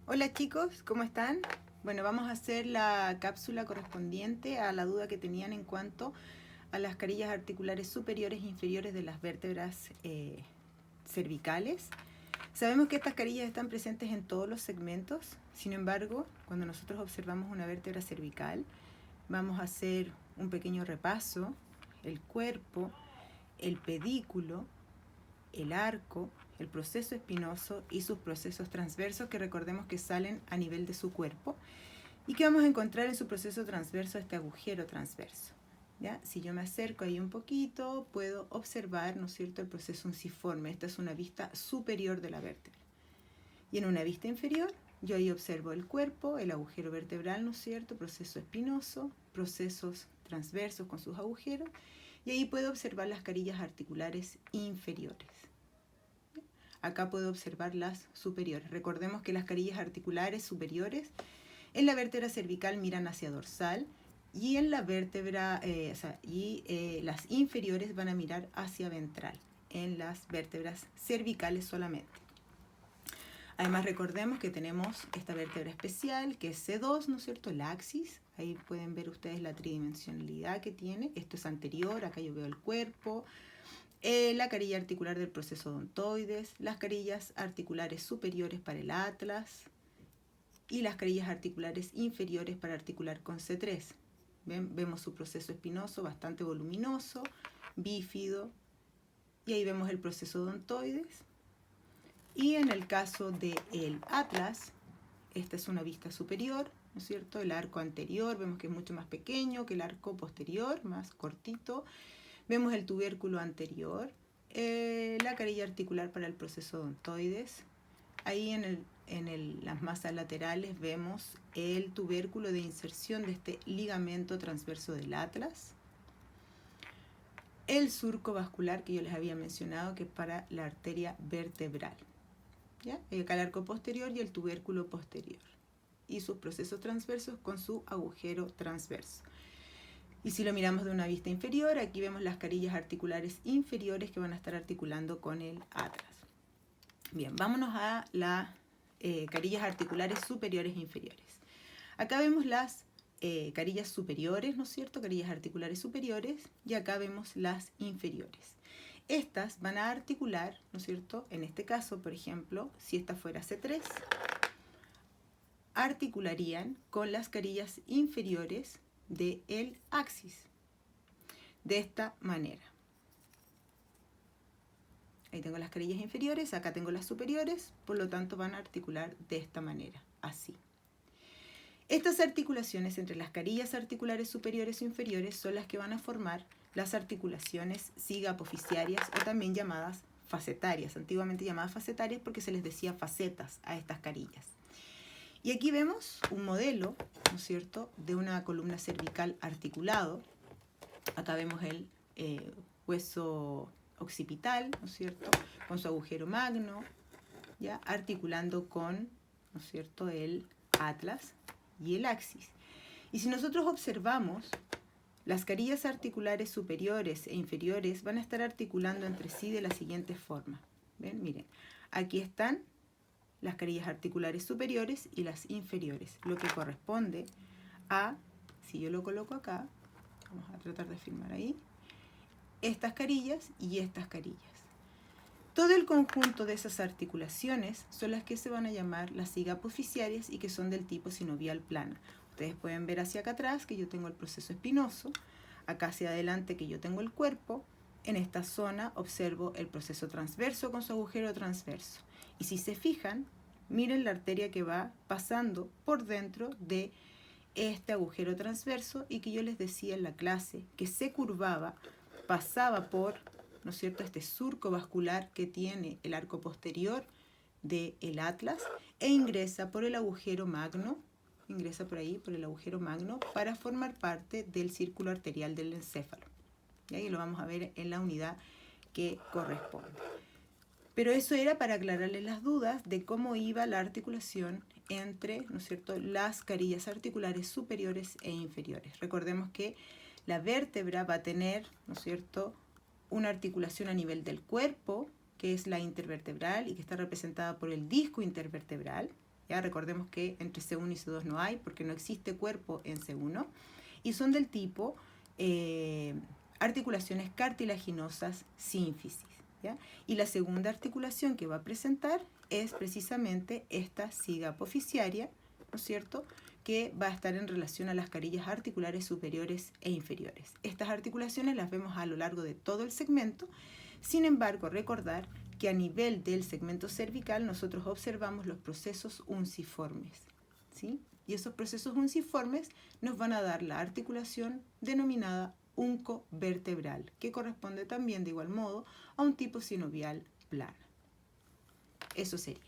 Hola chicos, ¿cómo están? Bueno, vamos a hacer la cápsula correspondiente a la duda que tenían en cuanto a las carillas articulares superiores e inferiores de las vértebras cervicales. Sabemos que estas carillas están presentes en todos los segmentos, sin embargo, cuando nosotros observamos una vértebra cervical, vamos a hacer un pequeño repaso, el cuerpo, el pedículo, el arco, el proceso espinoso y sus procesos transversos, que recordemos que salen a nivel de su cuerpo y que vamos a encontrar en su proceso transverso este agujero transverso. ¿Ya? Si yo me acerco ahí un poquito, puedo observar, ¿no es cierto?, el proceso unciforme. Esta es una vista superior de la vértebra. Y en una vista inferior, yo ahí observo el cuerpo, el agujero vertebral, ¿no es cierto?, proceso espinoso, procesos transversos con sus agujeros, y ahí puedo observar las carillas articulares inferiores. Acá puedo observar las superiores. Recordemos que las carillas articulares superiores en la vértebra cervical miran hacia dorsal y en la vértebra, las inferiores van a mirar hacia ventral, en las vértebras cervicales solamente. Además recordemos que tenemos esta vértebra especial que es C2, ¿no es cierto?, la axis. Ahí pueden ver ustedes la tridimensionalidad que tiene. Esto es anterior, acá yo veo el cuerpo. La carilla articular del proceso odontoides, las carillas articulares superiores para el atlas y las carillas articulares inferiores para articular con C3. ¿Ven? Vemos su proceso espinoso bastante voluminoso, bífido, y ahí vemos el proceso odontoides. Y en el caso del atlas, esta es una vista superior, ¿no es cierto? El arco anterior vemos que es mucho más pequeño que el arco posterior, más cortito. Vemos el tubérculo anterior, la carilla articular para el proceso odontoides. Ahí en las masas laterales vemos el tubérculo de inserción de este ligamento transverso del atlas. El surco vascular que yo les había mencionado, que es para la arteria vertebral. ¿Ya? Acá el arco posterior y el tubérculo posterior. Y sus procesos transversos con su agujero transverso. Y si lo miramos de una vista inferior, aquí vemos las carillas articulares inferiores que van a estar articulando con el atlas. Bien, vámonos a las carillas articulares superiores e inferiores. Acá vemos las carillas superiores, ¿no es cierto?, carillas articulares superiores, y acá vemos las inferiores. Estas van a articular, ¿no es cierto?, en este caso, por ejemplo, si esta fuera C3, articularían con las carillas inferiores del axis, de esta manera. Ahí tengo las carillas inferiores, acá tengo las superiores, por lo tanto van a articular de esta manera, así. Estas articulaciones entre las carillas articulares superiores e inferiores son las que van a formar las articulaciones siga-apofisiarias o también llamadas facetarias, antiguamente llamadas facetarias porque se les decía facetas a estas carillas. Y aquí vemos un modelo, ¿no es cierto?, de una columna cervical articulado. Acá vemos el hueso occipital, ¿no es cierto?, con su agujero magno, ¿ya?, articulando con, ¿no es cierto?, el atlas y el axis. Y si nosotros observamos, las carillas articulares superiores e inferiores van a estar articulando entre sí de la siguiente forma. ¿Ven? Miren, aquí están las carillas articulares superiores y las inferiores, lo que corresponde a, si yo lo coloco acá, vamos a tratar de firmar ahí, estas carillas y estas carillas. Todo el conjunto de esas articulaciones son las que se van a llamar las siga-apofisiarias y que son del tipo sinovial plana. Ustedes pueden ver hacia acá atrás que yo tengo el proceso espinoso, acá hacia adelante que yo tengo el cuerpo, en esta zona observo el proceso transverso con su agujero transverso. Y si se fijan, miren la arteria que va pasando por dentro de este agujero transverso y que yo les decía en la clase que se curvaba, pasaba por, ¿no es cierto?, este surco vascular que tiene el arco posterior del atlas e ingresa por el agujero magno, ingresa por ahí, por el agujero magno, para formar parte del círculo arterial del encéfalo. Y ahí lo vamos a ver en la unidad que corresponde. Pero eso era para aclararles las dudas de cómo iba la articulación entre, ¿no es cierto?, las carillas articulares superiores e inferiores. Recordemos que la vértebra va a tener, ¿no es cierto?, una articulación a nivel del cuerpo, que es la intervertebral y que está representada por el disco intervertebral, Ya recordemos que entre C1 y C2 no hay, porque no existe cuerpo en C1, y son del tipo articulaciones cartilaginosas sínfisis. ¿Ya? Y la segunda articulación que va a presentar es precisamente esta siga apofisiaria, ¿no es cierto?, que va a estar en relación a las carillas articulares superiores e inferiores. Estas articulaciones las vemos a lo largo de todo el segmento. Sin embargo, recordar que a nivel del segmento cervical nosotros observamos los procesos unciformes, ¿sí? Y esos procesos unciformes nos van a dar la articulación denominada uncovertebral, que corresponde también de igual modo a un tipo sinovial plano. Eso sería.